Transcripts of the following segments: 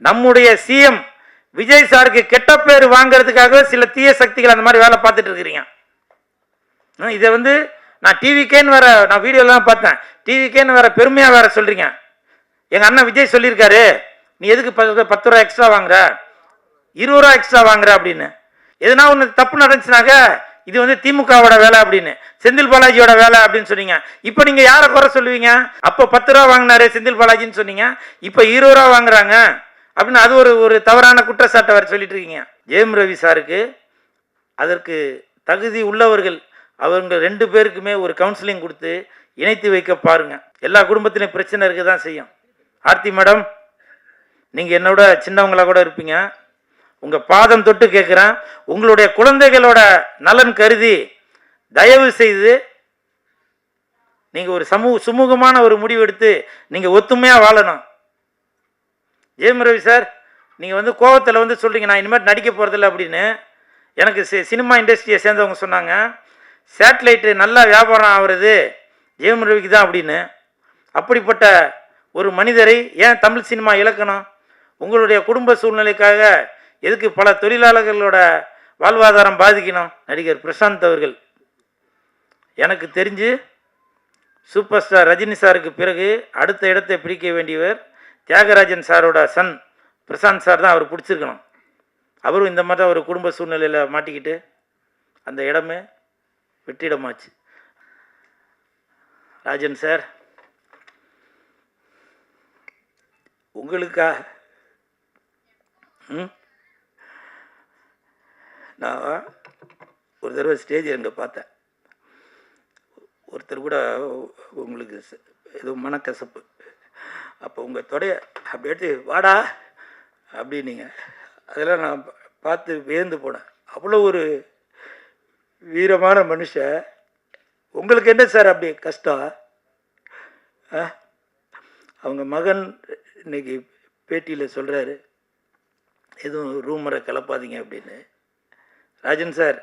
நம்முடைய சிஎம் விஜய் சாருக்கு கெட்ட பேர் வாங்கிறதுக்காக சில தீய சக்திகள் அந்த மாதிரி வேலை பார்த்துட்டு இருக்கிறீங்க. இதை வந்து நான் டிவிக்கேன்னு வேற நான் வீடியோலாம் பார்த்தேன். டிவிக்கேன்னு வேற பெருமையாக வேற சொல்றீங்க. எங்கள் அண்ணன் விஜய் சொல்லியிருக்காரு, நீ எதுக்கு 10 ரூபா எக்ஸ்ட்ரா வாங்குற, 20 ரூபா எக்ஸ்ட்ரா வாங்குற அப்படின்னு. எதுனா ஒன்று தப்பு நடந்துச்சுனாக்க இது வந்து திமுகவோட வேலை அப்படின்னு, செந்தில் பாலாஜியோட வேலை அப்படின்னு சொன்னீங்க. இப்போ நீங்கள் யாரை குறை சொல்லுவீங்க? அப்போ 10 ரூபா வாங்கினாரு செந்தில் பாலாஜின்னு சொன்னீங்க, இப்போ 20 ரூபா வாங்குறாங்க அப்படின்னு அது ஒரு தவறான குற்றச்சாட்டை வர சொல்லிட்டு இருக்கீங்க. ஜெயம் ரவி சாருக்கு அதற்கு தகுதி உள்ளவர்கள் அவங்க 2 பேருக்குமே ஒரு கவுன்சிலிங் கொடுத்து இணைத்து வைக்க பாருங்க. எல்லா குடும்பத்திலையும் பிரச்சனை இருக்க தான் செய்யும். ஆர்த்தி மேடம், நீங்கள் என்னோட சின்னவங்களா கூட இருப்பீங்க. உங்கள் பாதம் தொட்டு கேட்குறேன், உங்களுடைய குழந்தைகளோட நலன் கருதி தயவு செய்து நீங்கள் ஒரு சுமூகமான ஒரு முடிவு எடுத்து நீங்கள் ஒத்துமையாக வாழணும். ஜெயம் ரவி சார், நீங்கள் வந்து கோவத்தில் வந்து சொல்கிறீங்க நான் இனிமேல் நடிக்க போகிறதில்ல அப்படின்னு. எனக்கு சினிமா இண்டஸ்ட்ரியை சேர்ந்தவங்க சொன்னாங்க, சேட்டலைட்டு நல்லா வியாபாரம் ஆகிறது ஜெயம் ரவிக்கு தான் அப்படின்னு. அப்படிப்பட்ட ஒரு மனிதரை ஏன் தமிழ் சினிமா இழக்கணும்? உங்களுடைய குடும்ப சூழ்நிலைக்காக எதுக்கு பல தொழிலாளர்களோட வாழ்வாதாரம் பாதிக்கணும்? நடிகர் பிரசாந்த் அவர்கள் எனக்கு தெரிஞ்சு சூப்பர் ஸ்டார் ரஜினி சாருக்கு பிறகு அடுத்த இடத்தை பிடிக்க வேண்டியவர் தியாகராஜன் சாரோட சன் பிரசாந்த் சார் தான். அவர் பிடிச்சிருக்கணும். அவரும் இந்த மாதிரி ஒரு குடும்ப சூழ்நிலையில் மாட்டிக்கிட்டு அந்த இடமே வெற்றிடமாச்சு. ராஜன் சார், உங்களுக்கா நான் ஒரு தடவை ஸ்டேஜ் அங்கே பார்த்தேன். ஒருத்தர் கூட உங்களுக்கு ஏதோ மனக்கசப்பு, அப்போ உங்கள் தொடைய அப்படி எடுத்து வாடா அப்படின்னீங்க. அதெல்லாம் நான் பார்த்து வியந்து போனேன். அவ்வளோ ஒரு வீரமான மனுஷன். உங்களுக்கு என்ன சார் அப்படி கஷ்டம்? அவங்க மகன் இன்னைக்கு பேட்டியில் சொல்கிறாரு, எதுவும் ரூமரை கிளப்பாதீங்க அப்படின்னு. ராஜன் சார்,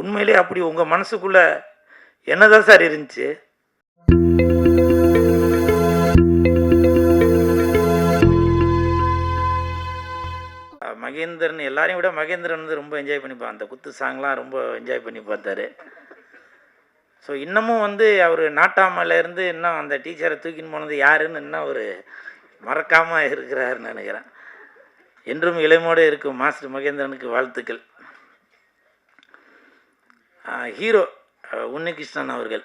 உண்மையிலே அப்படி உங்கள் மனசுக்குள்ளே என்னதான் சார் இருந்துச்சு? மகேந்திரன் எல்லாரையும் விட மகேந்திரன் வந்து ரொம்ப என்ஜாய் பண்ணிப்பான். அந்த குத்து சாங்லாம் ரொம்ப என்ஜாய் பண்ணி பார்த்தாரு. ஸோ இன்னமும் வந்து அவர் நாட்டாமலேருந்து இன்னும் அந்த டீச்சரை தூக்கின்னு போனது யாருன்னு இன்னும் அவர் மறக்காமல் இருக்கிறாருன்னு நினைக்கிறேன். என்றும் இளமோடு இருக்கும் மாஸ்டர் மகேந்திரனுக்கு வாழ்த்துக்கள். ஹீரோ உன்னிகிருஷ்ணன் அவர்கள்,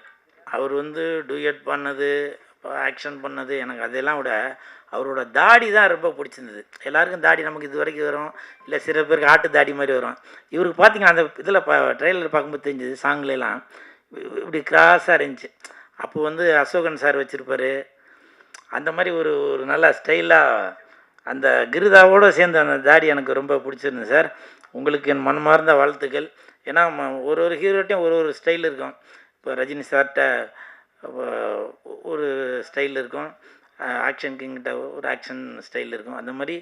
அவர் வந்து டூயட் பண்ணது, ஆக்ஷன் பண்ணது, எனக்கு அதெல்லாம் விட அவரோட தாடி தான் ரொம்ப பிடிச்சிருந்தது. எல்லாருக்கும் தாடி நமக்கு இது வரைக்கும் வரும், இல்லை சில பேருக்கு ஆட்டு தாடி மாதிரி வரும். இவருக்கு பார்த்தீங்கன்னா அந்த இதில் ட்ரெயிலர் பார்க்கும்போது தெரிஞ்சது, சாங்லாம் இப்படி கிராஸாக இருந்துச்சு. அப்போ வந்து அசோகன் சார் வச்சுருப்பார். அந்த மாதிரி ஒரு நல்ல ஸ்டைலாக அந்த கிருதாவோடு சேர்ந்து அந்த தாடி எனக்கு ரொம்ப பிடிச்சிருந்தது சார். உங்களுக்கு என் மனமார்ந்த வாழ்த்துக்கள். ஏன்னா ஒரு ஹீரோட்டையும் ஒரு ஸ்டைல் இருக்கும். இப்போ ரஜினி சார்கிட்ட ஒரு ஸ்டைல் இருக்கும், ஆக்ஷன் கிங்கிட்ட ஒரு ஆக்ஷன் ஸ்டைல் இருக்கும். அந்த மாதிரி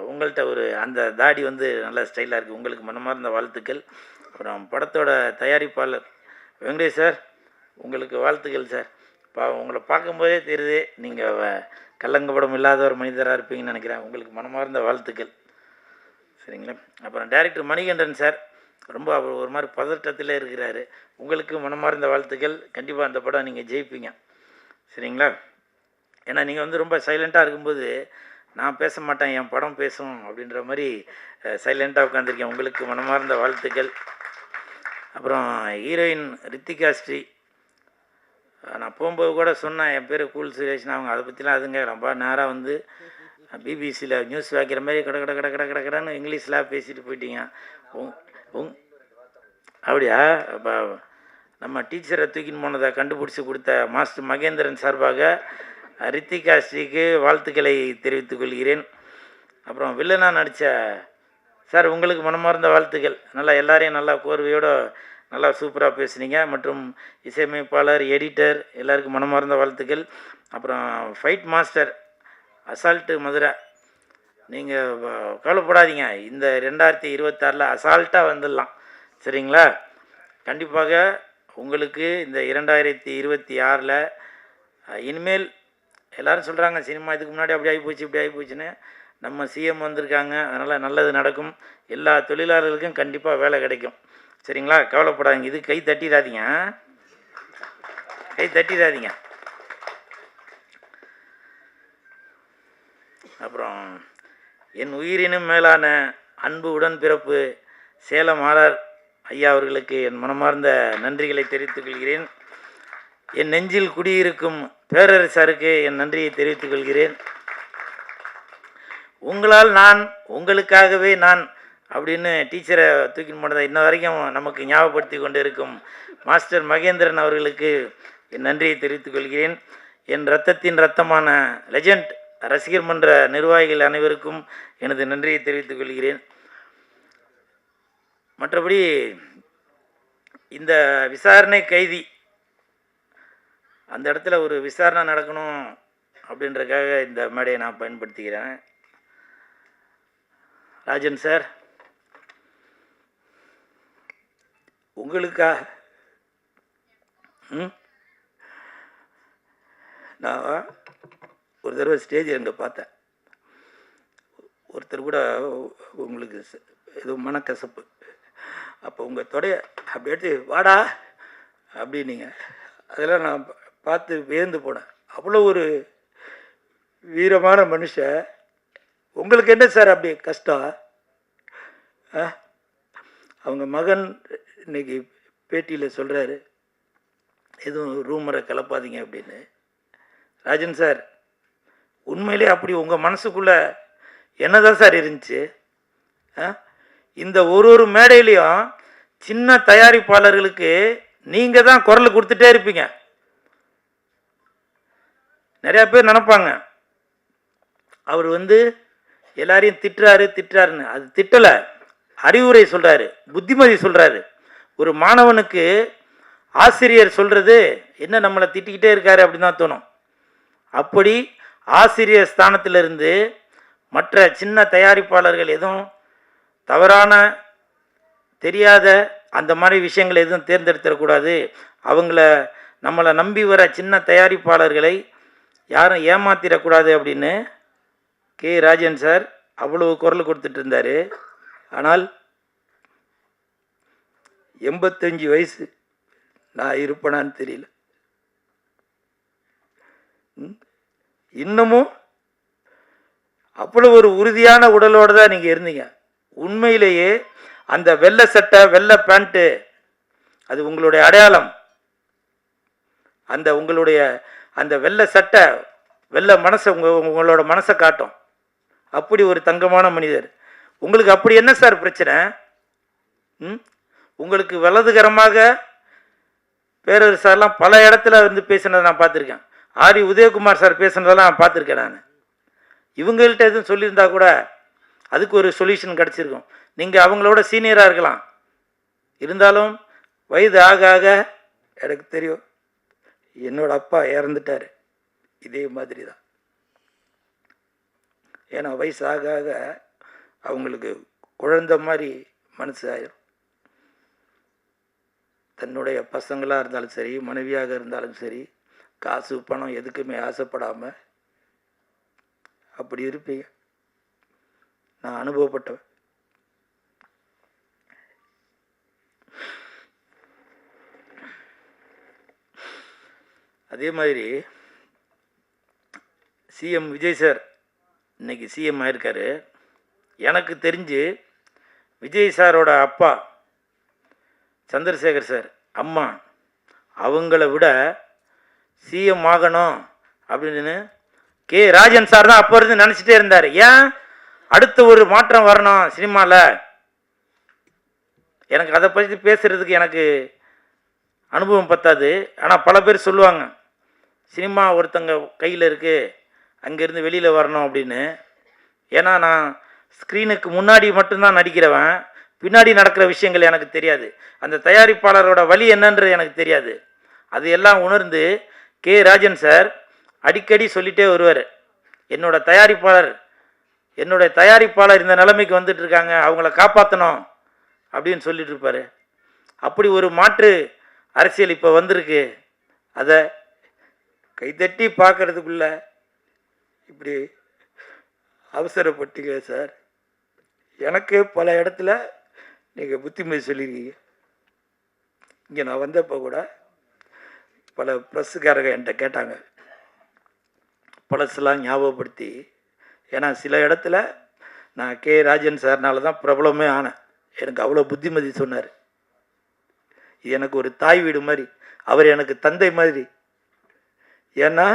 உங்கள்கிட்ட அந்த தாடி வந்து நல்ல ஸ்டைலாக இருக்குது. உங்களுக்கு மனமார்ந்த வாழ்த்துக்கள். அப்புறம் படத்தோட தயாரிப்பாளர் வெங்கடேஷ் சார், உங்களுக்கு வாழ்த்துக்கள் சார். உங்களை பார்க்கும்போதே தெரியுது நீங்கள் கல்லங்கப்படம் இல்லாத ஒரு மனிதராக இருப்பீங்கன்னு நினைக்கிறேன். உங்களுக்கு மனமார்ந்த வாழ்த்துக்கள். சரிங்களா? அப்புறம் டைரக்டர் மணிகண்டன் சார், ரொம்ப அவர் ஒரு மாதிரி பதட்டத்தில் இருக்கிறாரு. உங்களுக்கு மனமார்ந்த வாழ்த்துக்கள். கண்டிப்பாக அந்த படம் நீங்கள் ஜெயிப்பீங்க. சரிங்களா? ஏன்னா நீங்கள் வந்து ரொம்ப சைலண்ட்டாக இருக்கும்போது நான் பேச மாட்டேன், என் படம் பேசும் அப்படின்ற மாதிரி சைலண்ட்டாக உட்காந்துருக்கேன். உங்களுக்கு மனமார்ந்த வாழ்த்துக்கள். அப்புறம் ஹீரோயின் ரித்திகா ஸ்ரீ, நான் போகும்போது கூட சொன்னேன் என் பேர் கூல் சுரேஷ்னு. அவங்க அதை பற்றிலாம் அதுங்க ரொம்ப நேராக வந்து பிபிசியில் நியூஸ் வைக்கிற மாதிரி கடன்னு இங்கிலீஷில் பேசிட்டு போயிட்டீங்க. அப்படியா? அப்போ நம்ம டீச்சரை தூக்கின்னு போனதை கண்டுபிடிச்சி கொடுத்த மாஸ்டர் மகேந்திரன் சார்பாக ரித்திகா ஸ்ரீக்கு வாழ்த்துக்களை தெரிவித்துக் கொள்கிறேன். அப்புறம் வில்லனா நடித்த சார், உங்களுக்கு மனமார்ந்த வாழ்த்துக்கள். நல்லா எல்லாரையும் நல்லா கோர்வையோடு நல்லா சூப்பராக பேசுனீங்க. மற்றும் இசையமைப்பாளர், எடிட்டர் எல்லாருக்கும் மனமார்ந்த வாழ்த்துக்கள். அப்புறம் ஃபைட் மாஸ்டர் அசால்ட்டு மதுரை, நீங்கள் கவலைப்படாதீங்க, இந்த 2026 அசால்ட்டாக வந்துடலாம். சரிங்களா? கண்டிப்பாக உங்களுக்கு இந்த 2026 இனிமேல் எல்லோரும் சொல்கிறாங்க சினிமா இதுக்கு முன்னாடி அப்படி ஆகி போச்சு இப்படி ஆகி போச்சுன்னு. நம்ம சிஎம் வந்திருக்காங்க, அதனால் நல்லது நடக்கும். எல்லா தொழிலாளர்களுக்கும் கண்டிப்பாக வேலை கிடைக்கும். சரிங்களா? கவலைப்படாதீங்க. இது கை தட்டிடாதீங்க, கை தட்டிடாதீங்க. அப்புறம் என் உயிரினும் மேலான அன்பு உடன்பிறப்பு சேலம் ஆர் ஐயா அவர்களுக்கு என் மனமார்ந்த நன்றிகளை தெரிவித்துக் கொள்கிறேன். என் நெஞ்சில் குடியிருக்கும் பேரரசருக்கு என் நன்றியை தெரிவித்துக் கொள்கிறேன். உங்களால் நான், உங்களுக்காகவே நான் அப்படின்னு டீச்சரை தூக்கின்னு போனதை இன்ன வரைக்கும் நமக்கு ஞாபகப்படுத்தி கொண்டு இருக்கும் மாஸ்டர் மகேந்திரன் அவர்களுக்கு என் நன்றியை தெரிவித்துக் கொள்கிறேன். என் இரத்தத்தின் இரத்தமான லெஜண்ட் ரசிகர் மன்ற நிர்வாகிகள் அனைவருக்கும் எனது நன்றியை தெரிவித்துக் கொள்கிறேன். மற்றபடி இந்த விசாரணை கைதி அந்த இடத்துல ஒரு விசாரணை நடக்கணும் அப்படின்றதுக்காக இந்த மேடையை நான் பயன்படுத்திக்கிறேன். ராஜன் சார், உங்களுக்கா நான் ஒரு தடவை ஸ்டேஜ் அங்கே பார்த்தேன். ஒருத்தர் கூட உங்களுக்கு ஏதோ மனக்கசப்பு, அப்போ உங்கள் தொடைய அப்படி எடுத்து வாடா அப்படின்னீங்க. அதெல்லாம் நான் பார்த்து வியந்து போனேன். அவ்வளோ ஒரு வீரமான மனுஷன். உங்களுக்கு என்ன சார் அப்படி கஷ்டம்? அவங்க மகன் இன்னைக்கு பேட்டியில் சொல்கிறாரு, எதுவும் ரூமரை கிளப்பாதீங்க அப்படின்னு. ராஜன் சார், உண்மையிலே அப்படி உங்கள் மனசுக்குள்ளே என்னதான் சார் இருந்துச்சு? இந்த ஒரு மேடையிலையும் சின்ன தயாரிப்பாளர்களுக்கு நீங்கள் தான் குரல் கொடுத்துட்டே இருப்பீங்க. நிறையா பேர் நினைப்பாங்க அவர் எல்லாரையும் திட்டுறாருன்னு. அது திட்டலை, அறிவுரை சொல்கிறாரு, புத்திமதி சொல்கிறாரு. ஒரு மாணவனுக்கு ஆசிரியர் சொல்கிறது என்ன, நம்மளை திட்டிக்கிட்டே இருக்காரு அப்படின்னு தான் தோணும். அப்படி ஆசிரியர் ஸ்தானத்திலிருந்து மற்ற சின்ன தயாரிப்பாளர்கள் எதுவும் தவறான தெரியாத அந்த மாதிரி விஷயங்களை எதுவும் தேர்ந்தெடுத்துடக்கூடாது. நம்மளை நம்பி வர சின்ன தயாரிப்பாளர்களை யாரும் ஏமாத்திடக்கூடாது அப்படின்னு கே ராஜன் சார் அவ்வளவு குரல் கொடுத்துட்டு இருந்தார். ஆனால் 85 வயசு நான் இருப்பேனான்னு தெரியல. இன்னமும் அவ்வளோ ஒரு உறுதியான உடலோடு தான் நீங்கள் இருந்தீங்க. உண்மையிலேயே அந்த வெள்ளை சட்டை வெள்ளை பேண்ட்டு அது உங்களுடைய அடையாளம். உங்களுடைய அந்த வெள்ளை சட்டை வெள்ளை மனசை உங்களோட மனசை காட்டும். அப்படி ஒரு தங்கமான மனிதர். உங்களுக்கு அப்படி என்ன சார் பிரச்சனை? உங்களுக்கு வலதுகரமாக பேரரசர்லாம் பல இடத்துல பேசினதை நான் பார்த்துருக்கேன். ஆரி உதயகுமார் சார் பேசுனதெல்லாம் நான் பார்த்துருக்கேன். நான் இவங்கள்ட்ட எதுவும் சொல்லியிருந்தா கூட அதுக்கு ஒரு சொல்யூஷன் கிடச்சிருக்கும். நீங்கள் அவங்களோட சீனியராக இருக்கலாம், இருந்தாலும் வயது ஆக ஆக எனக்கு தெரியும், என்னோட அப்பா இறந்துட்டார் இதே மாதிரி தான். ஏன்னா வயசு ஆக ஆக அவங்களுக்கு குழந்தை மாதிரி மனசு ஆயிரும். தன்னுடைய பசங்களாக இருந்தாலும் சரி, மனைவியாக இருந்தாலும் சரி, காசு பணம் எதுக்குமே ஆசைப்படாமல் அப்படி இருப்பீங்க. நான் அனுபவப்பட்டவன். அதே மாதிரி சிஎம் விஜய் சார் இன்னைக்கு சிஎம் ஆயிருக்காரு. எனக்கு தெரிஞ்சு விஜய் சாரோட அப்பா சந்திரசேகர் சார், அம்மா அவங்கள விட சிஎம் ஆகணும் அப்படின்னு கே ராஜன் சார் தான் அப்போ இருந்து நினச்சிட்டே இருந்தார். ஏன் அடுத்த ஒரு மாற்றம் வரணும் சினிமாவில். எனக்கு அதை பற்றி பேசுகிறதுக்கு எனக்கு அனுபவம் பத்தாது. ஆனால் பல பேர் சொல்லுவாங்க சினிமா ஒருத்தங்க கையில் இருக்குது, அங்கேருந்து வெளியில் வரணும் அப்படின்னு. ஏன்னா நான் ஸ்க்ரீனுக்கு முன்னாடி மட்டும்தான் நடிக்கிறவன், பின்னாடி நடக்கிற விஷயங்கள் எனக்கு தெரியாது. அந்த தயாரிப்பாளரோட வழி என்னன்றது எனக்கு தெரியாது. அது எல்லாம் உணர்ந்து கே ராஜன் சார் அடிக்கடி சொல்லிகிட்டே வருவார், என்னோட தயாரிப்பாளர் இந்த நிலைமைக்கு வந்துட்டு இருக்காங்க, அவங்கள காப்பாற்றணும் அப்படின்னு சொல்லிட்டு இருப்பார். அப்படி ஒரு மாற்று அரசியல் இப்போ வந்திருக்கு. அதை கைத்தட்டி பார்க்கறதுக்குள்ள இப்படி அவசரப்பட்டீங்க சார். எனக்கு பல இடத்துல நீங்கள் புத்திமதி சொல்லியிருக்கீங்க. இங்கே நான் வந்தப்போ கூட பல ப்ரெஸ்ஸுக்காரங்க என்கிட்ட கேட்டாங்க, பழசெல்லாம் ஞாபகப்படுத்தி. ஏன்னா சில இடத்துல நான் கே ராஜன் சார்னால தான் பிரபலமே ஆனேன். எனக்கு அவ்வளோ புத்திமதி சொன்னார். இது எனக்கு ஒரு தாய் வீடு மாதிரி, அவர் எனக்கு தந்தை மாதிரி. ஏன்னா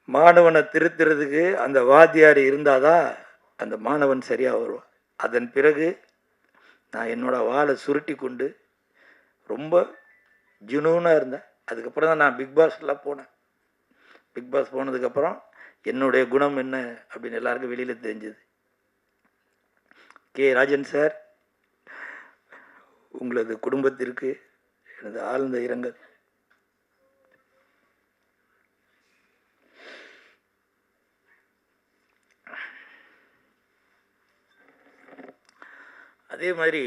மாணவனை திருத்துறதுக்கு அந்த வாத்தியார் இருந்தாதான் அந்த மாணவன் சரியாக வருவான். அதன் பிறகு நான் என்னோடய வாளை சுருட்டி கொண்டு ரொம்ப ஜுனூனாக இருந்தேன். அதுக்கப்புறம் தான் நான் பிக் பாஸ்லாம் போனேன். பிக் பாஸ் போனதுக்கப்புறம் என்னுடைய குணம் என்ன அப்படின்னு எல்லாருக்கும் வெளியில் தெரிஞ்சது. கே ராஜன் சார், உங்களது குடும்பத்திற்கு எனது ஆழ்ந்த இரங்கல். அதே மாதிரி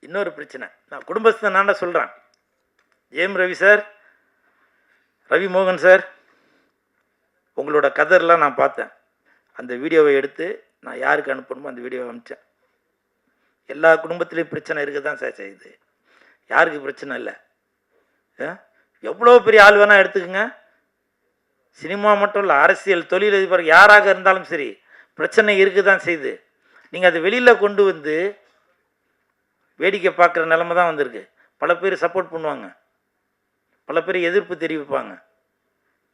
இன்னொரு பிரச்சனை, நான் குடும்பஸ்தனாண்ட சொல்கிறேன். ஜெயம் ரவி சார், ரவி மோகன் சார், உங்களோட கதர்லாம் நான் பார்த்தேன். அந்த வீடியோவை எடுத்து நான் யாருக்கு அனுப்பணுமோ அந்த வீடியோவை அனுப்பிச்சேன். எல்லா குடும்பத்துலேயும் பிரச்சனை இருக்க தான் சார் செய்யுது. யாருக்கு பிரச்சனை இல்லை? எவ்வளோ பெரிய ஆள் வேணால் எடுத்துக்கோங்க. சினிமா மட்டும் இல்லை, அரசியல், தொழிலதிபர் யாராக இருந்தாலும் சரி, பிரச்சனை இருக்க தான் செய்யுது. நீங்கள் அதை வெளியில் கொண்டு வந்து வேடிக்கை பார்க்குற நிலைமை தான் வந்திருக்கு. பல பேர் சப்போர்ட் பண்ணுவாங்க, பல பேர் எதிர்ப்பு தெரிவிப்பாங்க.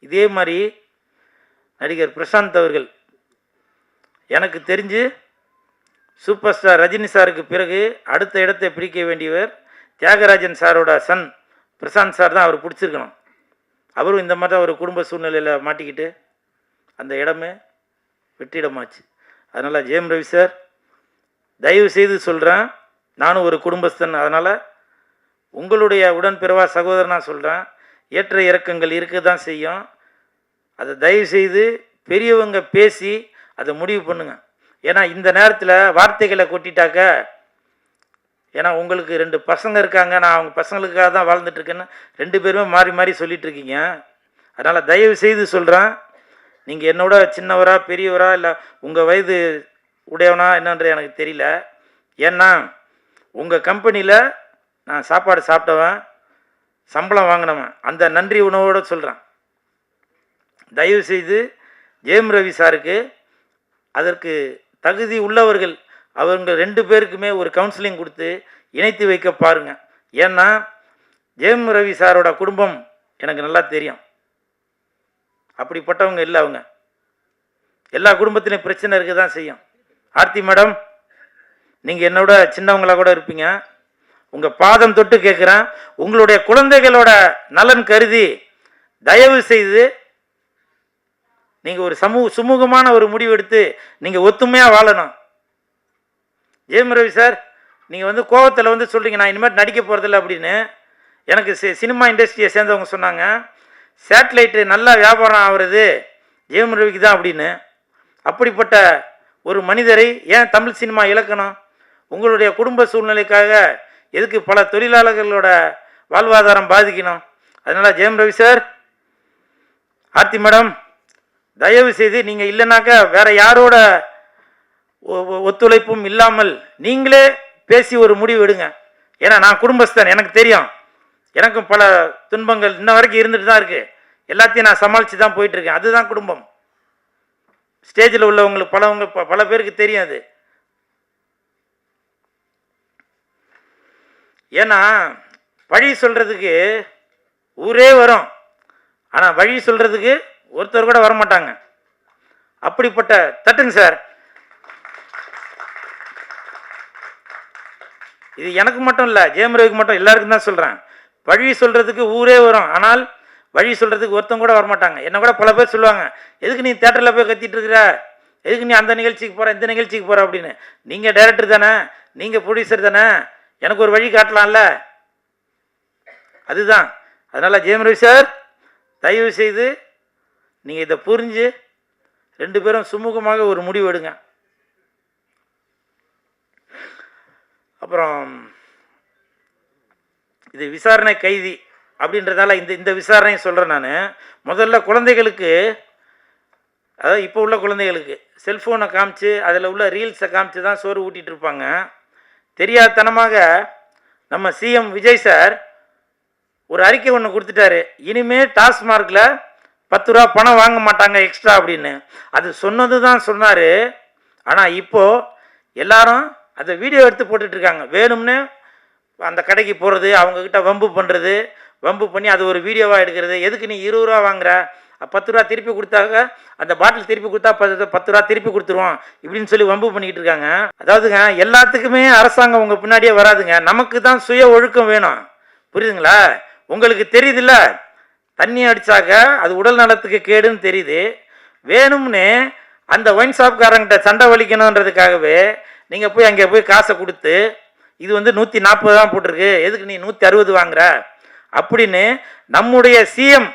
இதே மாதிரி நடிகர் பிரசாந்த் அவர்கள், எனக்கு தெரிஞ்சு சூப்பர் ஸ்டார் ரஜினி சாருக்கு பிறகு அடுத்த இடத்தை பிடிக்க வேண்டியவர் தியாகராஜன் சாரோட சன் பிரசாந்த் சார் தான். அவர் பிடிச்சிருக்கணும். அவரும் இந்த மாதிரி ஒரு குடும்ப சூழ்நிலையில் மாட்டிக்கிட்டு அந்த இடமே வெற்றிடமாச்சு. அதனால் ஜெயம் ரவி சார், தயவு செய்து சொல்கிறேன், நானும் ஒரு குடும்பஸ்தன், அதனால் உங்களுடைய உடன்பிறவா சகோதரனாக சொல்கிறேன், ஏற்ற இறக்கங்கள் இருக்க தான் செய்யும். அதை தயவு செய்து பெரியவங்க பேசி அதை முடிவு பண்ணுங்க. ஏன்னா இந்த நேரத்தில் வார்த்தைகளை கொட்டிட்டாக்க, ஏன்னா உங்களுக்கு 2 பசங்க இருக்காங்க, நான் அவங்க பசங்களுக்காக தான் வாழ்ந்துட்டுருக்கேன்னு 2 பேருமே மாறி மாறி சொல்லிகிட்டு இருக்கீங்க. அதனால் தயவு செய்து சொல்கிறேன், நீங்கள் என்னோட சின்னவரா பெரியவரா இல்லை உங்கள் வயது உடையவனா என்னன்ற எனக்கு தெரியல. ஏன்னா உங்கள் கம்பெனியில் நான் சாப்பாடு சாப்பிட்டவன், சம்பளம் வாங்கினவன், அந்த நன்றி உணவோடு சொல்கிறேன். தயவு செய்து ஜெயம் ரவி சாருக்கு அதற்கு தகுதி உள்ளவர்கள் அவங்க 2 பேருக்குமே ஒரு கவுன்சிலிங் கொடுத்து இணைத்து வைக்க பாருங்கள். ஏன்னா ஜெயம் ரவி சாரோட குடும்பம் எனக்கு நல்லா தெரியும். அப்படிப்பட்டவங்க இல்லை. அவங்க எல்லா குடும்பத்திலையும் பிரச்சனை இருக்க தான் செய்யும். ஆர்த்தி மேடம், நீங்கள் என்னோட சின்னவங்களாக கூட இருப்பீங்க. உங்கள் பாதம் தொட்டு கேட்குறேன், உங்களுடைய குழந்தைகளோட நலன் கருதி தயவு செய்து நீங்கள் ஒரு சுமூகமான ஒரு முடிவு எடுத்து நீங்கள் ஒத்துமையாக வாழணும். ஜெயம் ரவி சார், நீங்கள் கோவத்தில் சொல்கிறீங்க நான் இனிமேல் நடிக்க போகிறதில்ல அப்படின்னு. எனக்கு சினிமா இண்டஸ்ட்ரியை சேர்ந்தவங்க சொன்னாங்க, சேட்டலைட்டு நல்லா வியாபாரம் ஆகிறது ஜெயம் ரவிக்கு தான் அப்படின்னு. அப்படிப்பட்ட ஒரு மனிதரை ஏன் தமிழ் சினிமா இழக்கணும்? உங்களுடைய குடும்ப சூழ்நிலைக்காக எதுக்கு பல தொழிலாளர்களோட வாழ்வாதாரம் பாதிக்கணும்? அதனால் ஜெயம் ரவி சார், ஆர்த்தி மேடம், தயவு செய்து நீங்கள் இல்லைனாக்க வேற யாரோட ஒத்துழைப்பும் இல்லாமல் நீங்களே பேசி ஒரு முடிவு எடுங்க. ஏன்னா நான் குடும்பஸ்தன், எனக்கு தெரியும். எனக்கும் பல துன்பங்கள் இன்ன வரைக்கும் இருந்துட்டு தான் இருக்குது. எல்லாத்தையும் நான் சமாளித்து தான் போயிட்டுருக்கேன். அதுதான் குடும்பம். ஸ்டேஜில் உள்ளவங்களுக்கு பல பேருக்கு தெரியும் அது. ஏன்னா வழி சொல்கிறதுக்கு ஊரே வரும், ஆனால் வழி சொல்கிறதுக்கு ஒருத்தர் கூட வரமாட்டாங்க. அப்படிப்பட்ட தட்டுங்க சார். இது எனக்கு மட்டும் இல்லை, ஜெயம் ரவிக்கு மட்டும், எல்லாருக்கும் தான் சொல்கிறேன். வழி சொல்கிறதுக்கு ஊரே வரும், ஆனால் வழி சொல்கிறதுக்கு ஒருத்தங்க கூட வரமாட்டாங்க. என்ன கூட பல பேர் சொல்லுவாங்க, எதுக்கு நீ தேட்டரில் போய் கத்திட்டு இருக்கிற, எதுக்கு நீ அந்த நிகழ்ச்சிக்கு போகிற இந்த நிகழ்ச்சிக்கு போகிற அப்படின்னு. நீங்கள் டைரக்டர் தானே, நீங்கள் ப்ரொடியூசர் தானே, எனக்கு ஒரு வழி காட்டலாம்ல. அதுதான். அதனால் ஜெயம் ரவி சார், தயவு செய்து நீங்கள் இதை புரிஞ்சு 2 பேரும் சுமூகமாக ஒரு முடிவு எடுங்க. அப்புறம் இது விசாரணை கைதி அப்படின்றதால இந்த விசாரணையை சொல்கிறேன் நான். முதல்ல குழந்தைகளுக்கு, அதாவது இப்போ உள்ள குழந்தைகளுக்கு செல்ஃபோனை காமிச்சு அதில் உள்ள ரீல்ஸை காமிச்சு தான் சோறு ஊட்டிகிட்டு இருப்பாங்க. தெரியாதனமாக நம்ம சிஎம் விஜய் சார் ஒரு அறிக்கை ஒன்று கொடுத்துட்டாரு. இனிமேல் டாஸ்மார்க்கில் 10 ரூபா பணம் வாங்க மாட்டாங்க எக்ஸ்ட்ரா அப்படின்னு. அது சொன்னது தான் சொன்னார். ஆனால் இப்போது எல்லாரும் அதை வீடியோ எடுத்து போட்டுட்ருக்காங்க. வேணும்னு அந்த கடைக்கு போகிறது, அவங்கக்கிட்ட வம்பு பண்ணுறது, வம்பு பண்ணி அது ஒரு வீடியோவாக எடுக்கிறது. எதுக்கு நீ 20 ரூபா வாங்குற, 10 ரூபா திருப்பி கொடுத்தாங்க, அந்த பாட்டில் திருப்பி கொடுத்தா 10 ரூபா திருப்பி கொடுத்துருவோம் இப்படின்னு சொல்லி வம்பு பண்ணிக்கிட்டு இருக்காங்க. அதாவதுங்க, எல்லாத்துக்குமே அரசாங்கம் உங்கள் பின்னாடியே வராதுங்க. நமக்கு தான் சுய ஒழுக்கம் வேணும். புரியுதுங்களா? உங்களுக்கு தெரியுதுல்ல, தண்ணி அடித்தாக்க அது உடல் நலத்துக்கு கேடுன்னு தெரியுது. வேணும்னு அந்த ஒயின் ஷாப்காரங்கிட்ட சண்டை வலிக்கணுன்றதுக்காகவே நீங்கள் போய் அங்கே போய் காசை கொடுத்து, இது வந்து 140 தான் போட்டிருக்கு, எதுக்கு நீ 160 வாங்குற அப்படின்னு நம்முடைய சிஎம்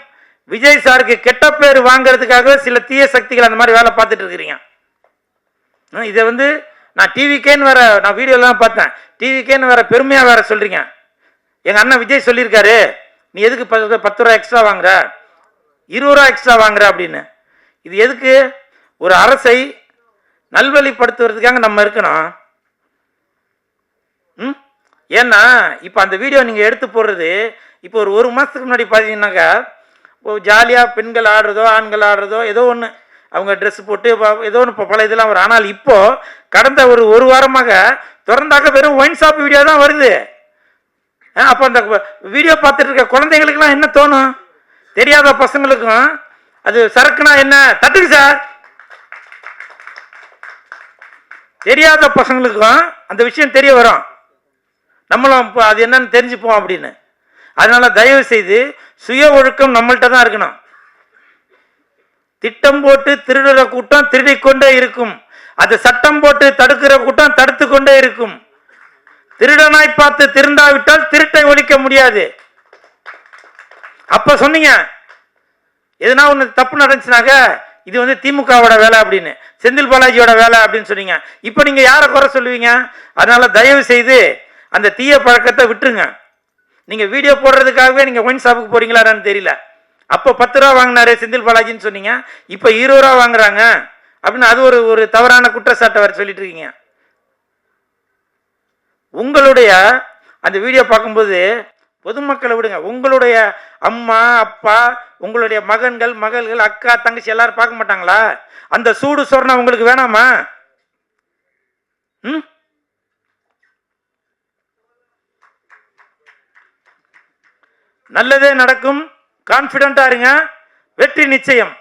விஜய் சாருக்கு கெட்ட பேர் வாங்கிறதுக்காக சில தீய சக்திகள் அந்த மாதிரி வேலை பார்த்துட்டு இருக்கிறீங்க. இதை வந்து நான் டிவிக்கேன்னு வேற, நான் வீடியோலாம் பார்த்தேன், டிவிக்கேன்னு வேற பெருமையாக வேற சொல்கிறீங்க. எங்கள் அண்ணன் விஜய் சொல்லியிருக்காரு, நீ எதுக்கு 10 ரூபா எக்ஸ்ட்ரா வாங்குற, 20 ரூபா எக்ஸ்ட்ரா வாங்குற அப்படின்னு. இது எதுக்கு? ஒரு அரசை நல்வழிப்படுத்துவதற்காக நம்ம இருக்கணும். ஏன்னா இப்போ அந்த வீடியோ நீங்கள் எடுத்து போடுறது, இப்போ ஒரு மாதத்துக்கு முன்னாடி பார்த்தீங்கன்னாக்கா, இப்போ ஜாலியாக பெண்கள் ஆடுறதோ ஆண்கள் ஆடுறதோ ஏதோ ஒன்று, அவங்க ட்ரெஸ் போட்டு ஏதோ ஒன்று பல இதெல்லாம் வரும். ஆனால் இப்போது கடந்த ஒரு வாரமாக திறந்தாக்க வெறும் ஒயின் ஷாப் வீடியோ தான் வருது. அப்போ அந்த வீடியோ பார்த்துட்டு இருக்க குழந்தைங்களுக்குலாம் என்ன தோணும்? தெரியாத பசங்களுக்கும் அது சரக்குனா என்ன, தட்டுக்கு சார், தெரியாத பசங்களுக்கும் அந்த விஷயம் தெரிய வரும். நம்மளும் அது என்னன்னு தெரிஞ்சுப்போம் அப்படின்னு. அதனால தயவு செய்து சுய ஒழுக்கம் நம்மள்கிட்ட தான் இருக்கணும். திட்டம் போட்டு திருடுற கூட்டம் திருடிக்கொண்டே இருக்கும், அது சட்டம் போட்டு தடுக்கிற கூட்டம் தடுத்து கொண்டே இருக்கும். திருடனாய் பார்த்து திருந்தாவிட்டால் திருட்டை ஒழிக்க முடியாது. அப்ப சொன்னீங்க எதுனா ஒன்று தப்பு நடந்துச்சுனாக்க இது வந்து திமுகவோட வேலை அப்படின்னு, செந்தில் பாலாஜியோட வேலை அப்படின்னு சொன்னீங்க. இப்போ நீங்க யாரை குறை சொல்லுவீங்க? அதனால தயவு செய்து அந்த தீய பழக்கத்தை விட்டுருங்க. நீங்க வீடியோ போடுறதுக்காகவே நீங்க ஒயின் ஷாப்புக்கு போறீங்களான்னு தெரியல. அப்போ 10 ரூபா வாங்கினாரு செந்தில் பாலாஜின்னு சொன்னீங்க, இப்போ 20 ரூபா வாங்குறாங்க அப்படின்னு அது ஒரு தவறான குற்றச்சாட்டை வர சொல்லிட்டு இருக்கீங்க. உங்களுடைய அந்த வீடியோ பார்க்கும்போது பொதுமக்களை விடுங்க, உங்களுடைய அம்மா அப்பா, உங்களுடைய மகன்கள் மகள்கள் அக்கா தங்கச்சி எல்லாரும் பார்க்க மாட்டாங்களா? அந்த சூடு சொரணை உங்களுக்கு வேணாமா? நல்லதே நடக்கும், கான்ஃபிடென்ட்டா இருங்க, வெற்றி நிச்சயம்.